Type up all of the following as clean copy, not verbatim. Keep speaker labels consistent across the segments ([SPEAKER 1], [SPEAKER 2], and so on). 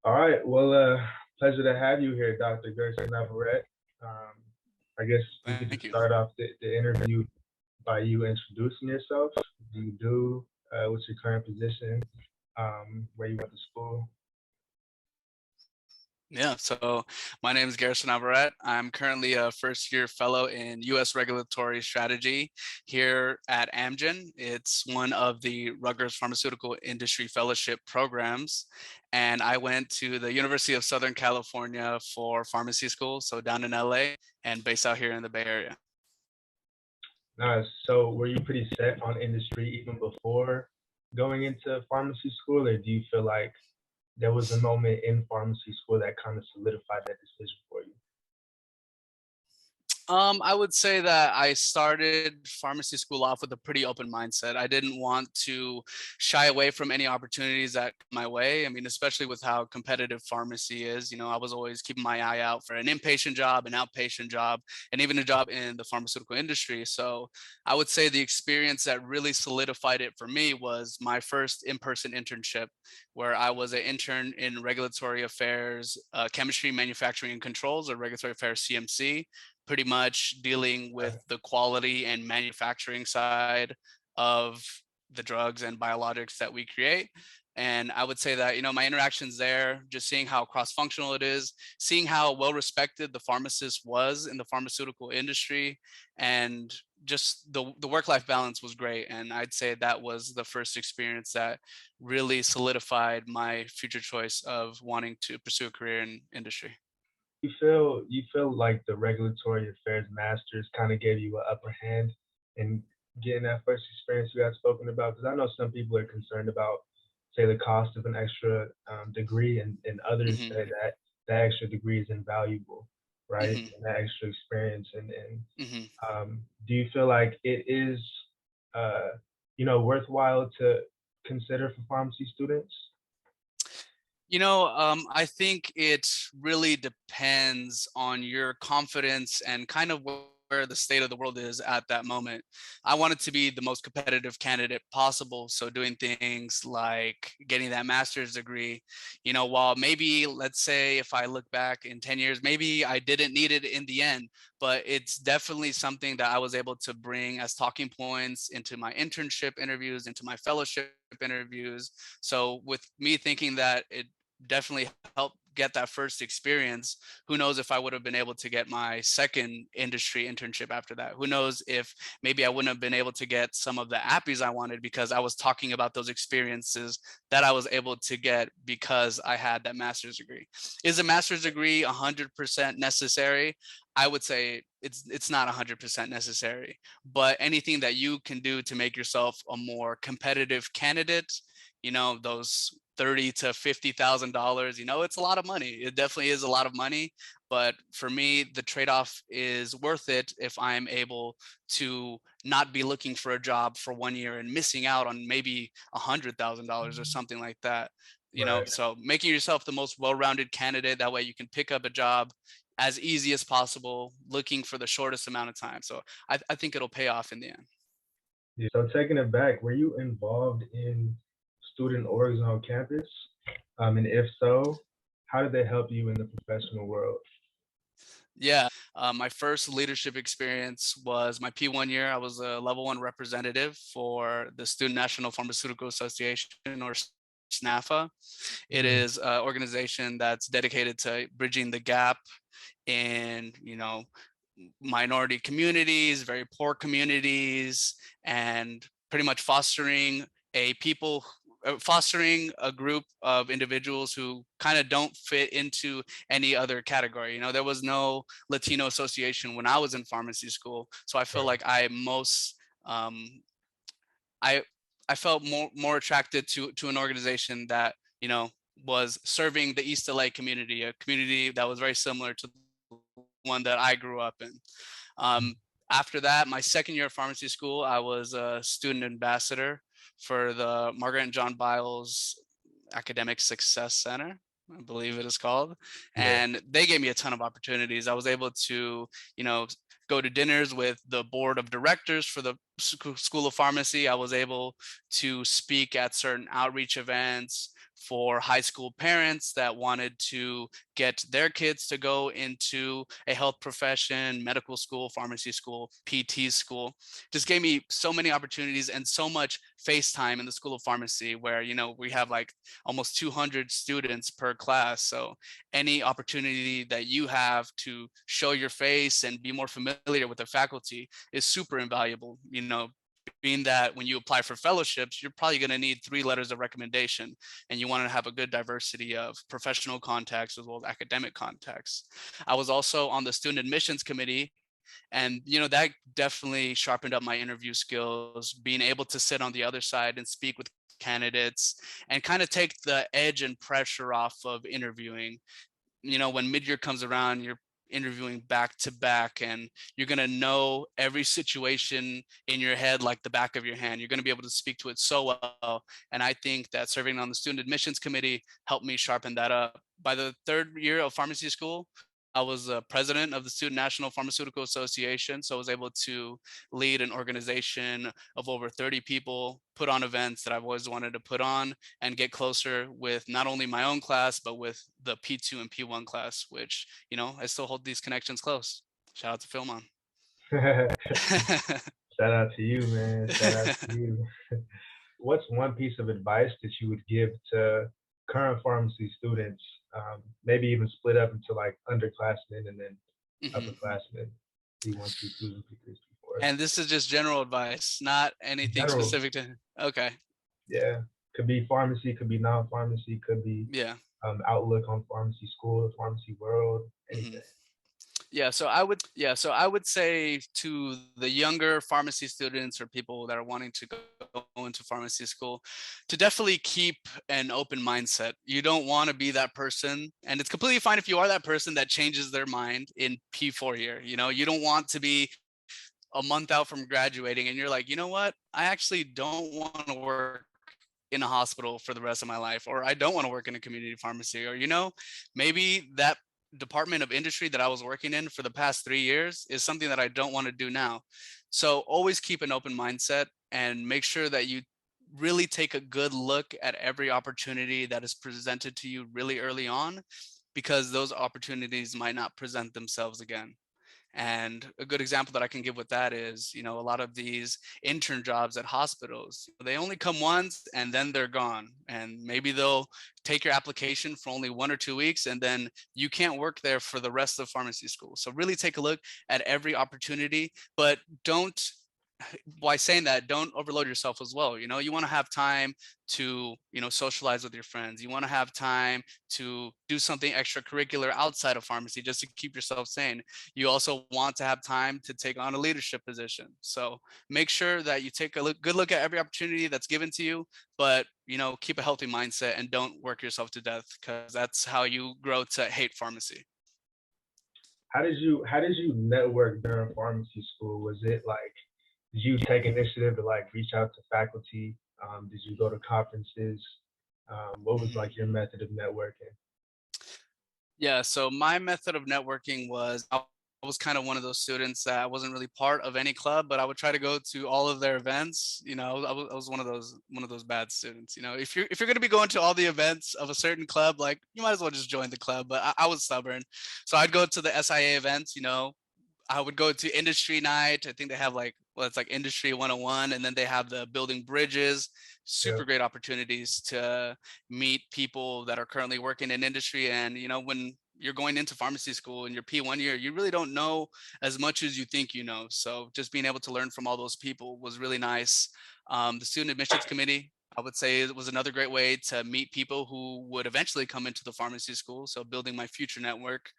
[SPEAKER 1] All right. Well, pleasure to have you here, Dr. Gerson Naverrete. Um, I guess we could
[SPEAKER 2] Thank
[SPEAKER 1] just
[SPEAKER 2] you.
[SPEAKER 1] start off the interview by you introducing yourself. What do you do? What's your current position? Where you went to school?
[SPEAKER 2] Yeah, so my name is Gerson Naverrete. I'm currently a first-year fellow in U.S. Regulatory Strategy here at Amgen. It's one of the Rutgers Pharmaceutical Industry Fellowship programs. And I went to the University of Southern California for pharmacy school, so down in LA and based out here in the Bay Area.
[SPEAKER 1] Nice. So, were you pretty set on industry even before going into pharmacy school, or do you feel like there was a moment in pharmacy school that kind of solidified that decision for you?
[SPEAKER 2] I would say that I started pharmacy school off with a pretty open mindset. I didn't want to shy away from any opportunities that come my way. I mean, especially with how competitive pharmacy is. I was always keeping my eye out for an inpatient job, an outpatient job, and even a job in the pharmaceutical industry. So I would say the experience that really solidified it for me was my first in-person internship, where I was an intern in regulatory affairs, chemistry, manufacturing, and controls, or regulatory affairs CMC, pretty much dealing with the quality and manufacturing side of the drugs and biologics that we create. And I would say that, my interactions there, just seeing how cross-functional it is, seeing how well-respected the pharmacist was in the pharmaceutical industry, and just the work-life balance was great. And I'd say that was the first experience that really solidified my future choice of wanting to pursue a career in industry.
[SPEAKER 1] You feel like the regulatory affairs masters kind of gave you an upper hand in getting that first experience you had spoken about? Because I know some people are concerned about, say, the cost of an extra degree, and others
[SPEAKER 2] Hmm.
[SPEAKER 1] say that that extra degree is invaluable, right?
[SPEAKER 2] Hmm.
[SPEAKER 1] And that extra experience.
[SPEAKER 2] Hmm.
[SPEAKER 1] Do you feel like it is, uh, worthwhile to consider for pharmacy students?
[SPEAKER 2] I think it really depends on your confidence and kind of where the state of the world is at that moment. I wanted to be the most competitive candidate possible. So doing things like getting that master's degree, while maybe, let's say, if I look back in 10 years, maybe I didn't need it in the end, but it's definitely something that I was able to bring as talking points into my internship interviews, into my fellowship interviews. So with me thinking that it definitely helped get that first experience, who knows if I would have been able to get my second industry internship after that. Who knows if maybe I wouldn't have been able to get some of the appies I wanted, because I was talking about those experiences that I was able to get because I had that master's degree. Is a master's degree 100% necessary? I would say it's not 100% necessary, but anything that you can do to make yourself a more competitive candidate, those 30 to $50,000, it's a lot of money. It definitely is a lot of money, but for me, the trade-off is worth it if I'm able to not be looking for a job for 1 year and missing out on maybe $100,000 or something like that.
[SPEAKER 1] Right.
[SPEAKER 2] So making yourself the most well-rounded candidate, that way you can pick up a job as easy as possible, looking for the shortest amount of time. So I think it'll pay off in the end.
[SPEAKER 1] Yeah. So taking it back, were you involved in student orgs on campus? And if so, how did they help you in the professional world?
[SPEAKER 2] Yeah, my first leadership experience was my P1 year. I was a level one representative for the Student National Pharmaceutical Association, or SNAFA. It
[SPEAKER 1] Mm,
[SPEAKER 2] is an organization that's dedicated to bridging the gap in, minority communities, very poor communities, and pretty much fostering a group of individuals who kind of don't fit into any other category. There was no Latino association when I was in pharmacy school, so I feel
[SPEAKER 1] right.
[SPEAKER 2] like um, I I felt more attracted to an organization that was serving the East LA community, a community that was very similar to the one that I grew up in. Um, After that, my second year of pharmacy school, I was a student ambassador for the Margaret and John Biles Academic Success Center, I believe it is called.
[SPEAKER 1] Yeah.
[SPEAKER 2] And they gave me a ton of opportunities. I was able to, go to dinners with the board of directors for the School of Pharmacy. I was able to speak at certain outreach events for high school parents that wanted to get their kids to go into a health profession, medical school, pharmacy school, PT school. Just gave me so many opportunities and so much face time in the School of Pharmacy, where, we have like almost 200 students per class. So any opportunity that you have to show your face and be more familiar with the faculty is super invaluable. Being that when you apply for fellowships, you're probably going to need 3 letters of recommendation, and you want to have a good diversity of professional contacts as well as academic contacts. I was also on the student admissions committee, and that definitely sharpened up my interview skills, being able to sit on the other side and speak with candidates and kind of take the edge and pressure off of interviewing. When mid-year comes around, you're interviewing back to back, and you're going to know every situation in your head like the back of your hand. You're going to be able to speak to it so well. And I think that serving on the student admissions committee helped me sharpen that up. By the 3rd year of pharmacy school, I was president of the Student National Pharmaceutical Association. So I was able to lead an organization of over 30 people, put on events that I've always wanted to put on, and get closer with not only my own class, but with the P2 and P1 class, which, I still hold these connections close. Shout out to Philmon.
[SPEAKER 1] Shout out to you, man. Shout out to you. What's one piece of advice that you would give to current pharmacy students, maybe even split up into like underclassmen and then upperclassmen, P1, P2, and P3s, P4s?
[SPEAKER 2] And this is just general advice, not anything
[SPEAKER 1] General.
[SPEAKER 2] specific to. Okay.
[SPEAKER 1] Yeah, could be pharmacy, could be non-pharmacy, could be
[SPEAKER 2] Yeah.
[SPEAKER 1] Outlook on pharmacy school, pharmacy world, anything.
[SPEAKER 2] So I would say to the younger pharmacy students or people that are wanting to go into pharmacy school, to definitely keep an open mindset. You don't want to be that person, and it's completely fine if you are that person that changes their mind in P4 year. You don't want to be a month out from graduating and you're like, you know what? I actually don't want to work in a hospital for the rest of my life, or I don't want to work in a community pharmacy, or maybe that department of industry that I was working in for the past 3 years is something that I don't want to do now. So always keep an open mindset and make sure that you really take a good look at every opportunity that is presented to you really early on, because those opportunities might not present themselves again. And a good example that I can give with that is, a lot of these intern jobs at hospitals, they only come once and then they're gone. And maybe they'll take your application for only 1 or 2 weeks, and then you can't work there for the rest of pharmacy school. So really take a look at every opportunity, but by saying that, don't overload yourself as well. You want to have time to, socialize with your friends. You want to have time to do something extracurricular outside of pharmacy just to keep yourself sane. You also want to have time to take on a leadership position. So make sure that you take a good look at every opportunity that's given to you, but, keep a healthy mindset and don't work yourself to death, because that's how you grow to hate pharmacy.
[SPEAKER 1] How did you network during pharmacy school? Was it like, did you take initiative to like reach out to faculty? Did you go to conferences? What was like your method of networking?
[SPEAKER 2] Yeah, so my method of networking was, I was kind of one of those students that wasn't really part of any club, but I would try to go to all of their events. I was one of those bad students. If you're going to be going to all the events of a certain club, like, you might as well just join the club. But I was stubborn, so I'd go to the SIA events. I would go to industry night. I think they have it's like industry 101, and then they have the building bridges. Super
[SPEAKER 1] Yeah.
[SPEAKER 2] great opportunities to meet people that are currently working in industry. And when you're going into pharmacy school in your P1 year, you really don't know as much as you think you know. So just being able to learn from all those people was really nice. The student admissions committee, I would say, it was another great way to meet people who would eventually come into the pharmacy school. So building my future network.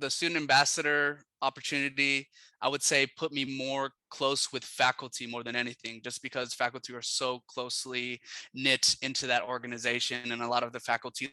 [SPEAKER 2] The student ambassador opportunity, I would say, put me more close with faculty more than anything, just because faculty are so closely knit into that organization, and a lot of the faculty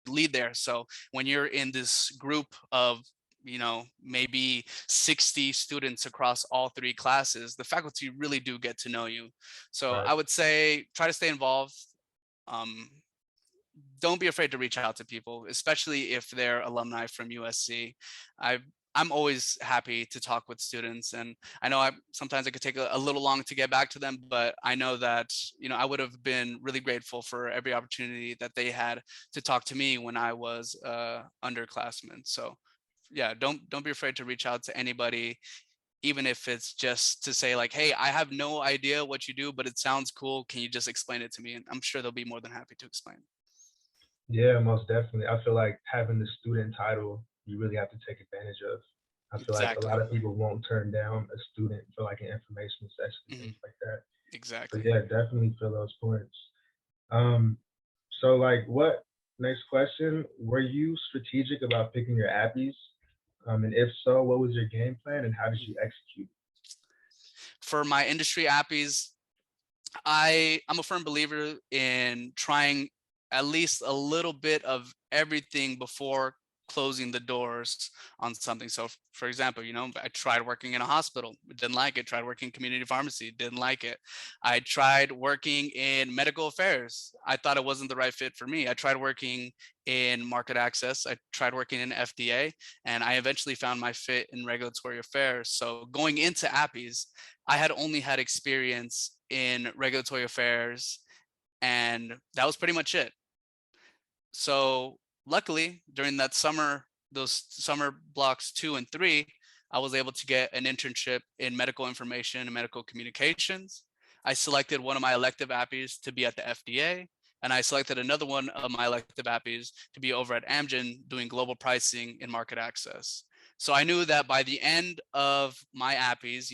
[SPEAKER 2] lead there. So when you're in this group of maybe 60 students across all 3 classes, the faculty really do get to know you. So
[SPEAKER 1] Right.
[SPEAKER 2] I would say try to stay involved. Don't be afraid to reach out to people, especially if they're alumni from USC. I I'm always happy to talk with students, and I know I sometimes it could take a little long to get back to them, but I know that I would have been really grateful for every opportunity that they had to talk to me when I was underclassman. So yeah, don't be afraid to reach out to anybody, even if it's just to say like, hey, I have no idea what you do, but it sounds cool. Can you just explain it to me? And I'm sure they'll be more than happy to explain.
[SPEAKER 1] Yeah, most definitely. I feel like having the student title, you really have to take advantage of. I feel like a
[SPEAKER 2] Exactly.
[SPEAKER 1] lot of people won't turn down a student for like an informational session,
[SPEAKER 2] Hmm.
[SPEAKER 1] things like that. So
[SPEAKER 2] Exactly.
[SPEAKER 1] yeah, definitely feel those points. Um, so like what next question, were you strategic about picking your appies? And if so, what was your game plan and how did you execute?
[SPEAKER 2] For my industry appies, I'm a firm believer in trying at least a little bit of everything before closing the doors on something. So for example, I tried working in a hospital, didn't like it, tried working in community pharmacy, didn't like it. I tried working in medical affairs. I thought it wasn't the right fit for me. I tried working in market access. I tried working in FDA, and I eventually found my fit in regulatory affairs. So going into appies, I had only had experience in regulatory affairs, and that was pretty much it. So luckily, during that summer, those summer blocks 2 and 3, I was able to get an internship in medical information and medical communications. I selected one of my elective appies to be at the FDA, and I selected another one of my elective appies to be over at Amgen doing global pricing and market access. So I knew that by the end of my appies,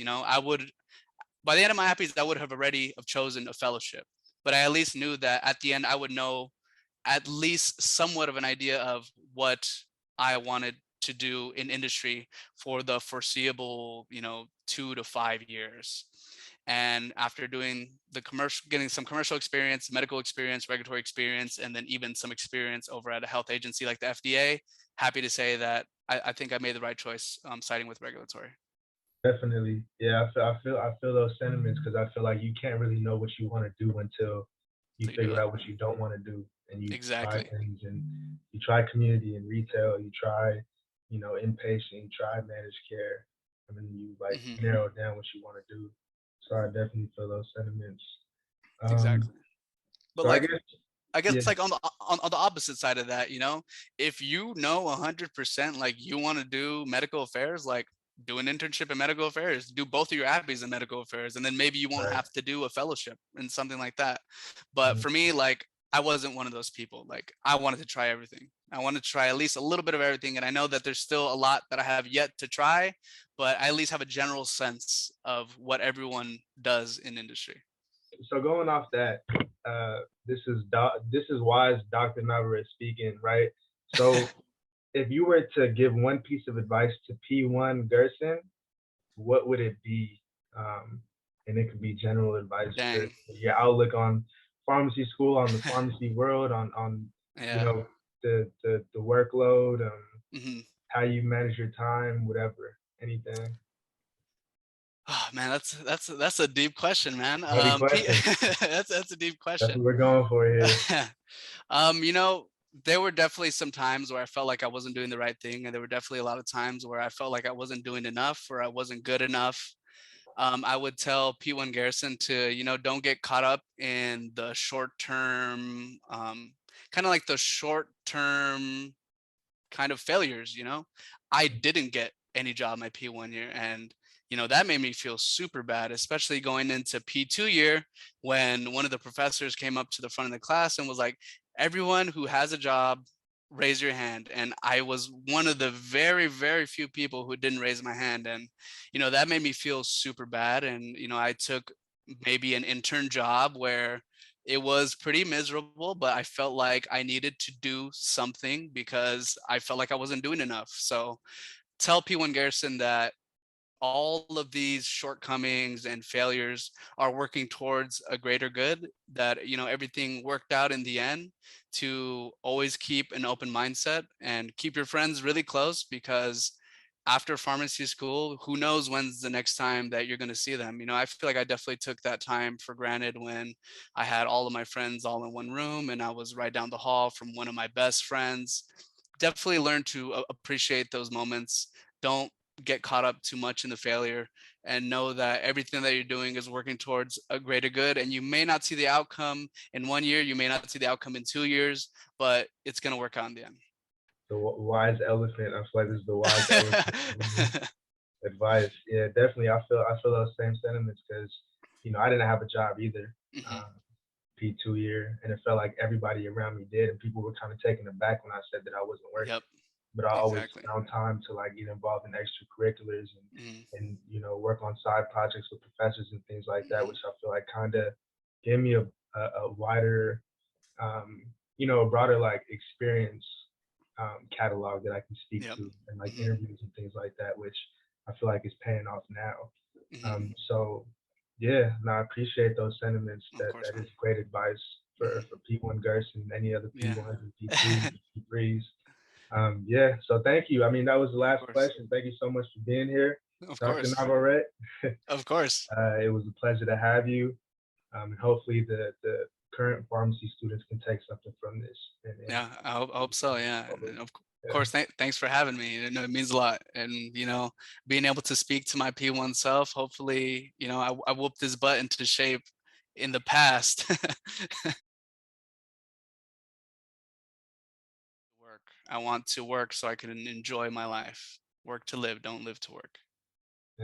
[SPEAKER 2] by the end of my appies, I would have already have chosen a fellowship. But I at least knew that at the end, I would know at least somewhat of an idea of what I wanted to do in industry for the foreseeable, 2 to 5 years. And after doing the commercial, getting some commercial experience, medical experience, regulatory experience, and then even some experience over at a health agency like the FDA, happy to say that I think I made the right choice, siding with regulatory.
[SPEAKER 1] Definitely. Yeah, I feel those sentiments because I feel like you can't really know what you want to do until you
[SPEAKER 2] So you do
[SPEAKER 1] figure
[SPEAKER 2] it.
[SPEAKER 1] out what you don't want to do and you try
[SPEAKER 2] Exactly.
[SPEAKER 1] things and you try community and retail, you try, inpatient, you try managed care, and then you like
[SPEAKER 2] Hmm.
[SPEAKER 1] narrow down what you want to do. So I definitely feel those sentiments. Um,
[SPEAKER 2] Exactly. But
[SPEAKER 1] so I
[SPEAKER 2] like,
[SPEAKER 1] guess
[SPEAKER 2] I guess
[SPEAKER 1] yeah,
[SPEAKER 2] like on the opposite side of that, if 100% like you want to do medical affairs, like do an internship in medical affairs, do both of your appies in medical affairs, and then maybe you won't
[SPEAKER 1] right.
[SPEAKER 2] have to do a fellowship and something like that. But
[SPEAKER 1] Mm.
[SPEAKER 2] for me, like I wasn't one of those people. Like I wanted to try everything. I wanted to try at least a little bit of everything, and I know that there's still a lot that I have yet to try, but I at least have a general sense of what everyone does in industry.
[SPEAKER 1] So going off that, this is wise Dr. Navarrete speaking, right? So if you were to give one piece of advice to P1 Gerson, what would it be? Um, and it could be general advice for
[SPEAKER 2] Dang.
[SPEAKER 1] your outlook on pharmacy school, on the pharmacy world, on you
[SPEAKER 2] Yeah.
[SPEAKER 1] know the workload,
[SPEAKER 2] Hmm.
[SPEAKER 1] how you manage your time, whatever, anything.
[SPEAKER 2] Oh man, that's a deep question, man.
[SPEAKER 1] Heavy
[SPEAKER 2] Pete,
[SPEAKER 1] question.
[SPEAKER 2] that's a deep
[SPEAKER 1] That's what
[SPEAKER 2] question.
[SPEAKER 1] we're going for here.
[SPEAKER 2] um, you know, there were definitely some times where I felt like I wasn't doing the right thing, and there were definitely a lot of times where I felt like I wasn't doing enough or I wasn't good enough. I would tell P1 Garrison to, don't get caught up in the short term, kind of like the short term kind of failures. I didn't get any job my P1 year, and that made me feel super bad, especially going into P2 year when one of the professors came up to the front of the class and was like, everyone who has a job, raise your hand. And I was one of the very, very few people who didn't raise my hand, and that made me feel super bad. And I took maybe an intern job where it was pretty miserable, but I felt like I needed to do something because I felt like I wasn't doing enough. So tell P1 Garrison that all of these shortcomings and failures are working towards a greater good, that everything worked out in the end, to always keep an open mindset and keep your friends really close, because after pharmacy school, who knows when's the next time that you're going to see them. I feel like I definitely took that time for granted when I had all of my friends all in one room and I was right down the hall from one of my best friends. Definitely learned to appreciate those moments. don't get caught up too much in the failure, and know that everything that you're doing is working towards a greater good. And you may not see the outcome in 1 year, you may not see the outcome in 2 years, but it's going to work out in the end.
[SPEAKER 1] The wise elephant. I feel like this is the wise elephant advice. Yeah, definitely. I feel those same sentiments because I didn't have a job either.
[SPEAKER 2] Hmm.
[SPEAKER 1] Um, P2 year, and it felt like everybody around me did, and people were kind of taken aback when I said that I wasn't working.
[SPEAKER 2] Yep,
[SPEAKER 1] But I always
[SPEAKER 2] exactly.
[SPEAKER 1] found time to like get involved in extracurriculars
[SPEAKER 2] Hmm.
[SPEAKER 1] and work on side projects with professors and things like that,
[SPEAKER 2] Hmm.
[SPEAKER 1] which I feel like kind of gave me a wider um, a broader like experience catalog that I can speak
[SPEAKER 2] Yep.
[SPEAKER 1] to and like
[SPEAKER 2] Hmm.
[SPEAKER 1] interviews and things like that, which I feel like is paying off now.
[SPEAKER 2] Hmm.
[SPEAKER 1] So yeah, no, I appreciate those sentiments.
[SPEAKER 2] Of
[SPEAKER 1] That
[SPEAKER 2] course,
[SPEAKER 1] that
[SPEAKER 2] man.
[SPEAKER 1] is great advice
[SPEAKER 2] Hmm.
[SPEAKER 1] for P1 Gerson and any other
[SPEAKER 2] Yeah.
[SPEAKER 1] P1s and P2s and P3s. Yeah, so thank you. I mean, that was the
[SPEAKER 2] Of
[SPEAKER 1] last
[SPEAKER 2] course.
[SPEAKER 1] question. Thank you so much for being here,
[SPEAKER 2] Of
[SPEAKER 1] Dr.
[SPEAKER 2] course.
[SPEAKER 1] Navarrete.
[SPEAKER 2] Of course.
[SPEAKER 1] It was a pleasure to have you. And hopefully the current pharmacy students can take something from this. And
[SPEAKER 2] Yeah, I hope so. Yeah, and of
[SPEAKER 1] yeah,
[SPEAKER 2] course, thanks for having me. You know, it means a lot, and being able to speak to my P1 self. Hopefully, I whooped his butt into shape in the past. Work. I want to work so I can enjoy my life. Work to live. Don't live to work.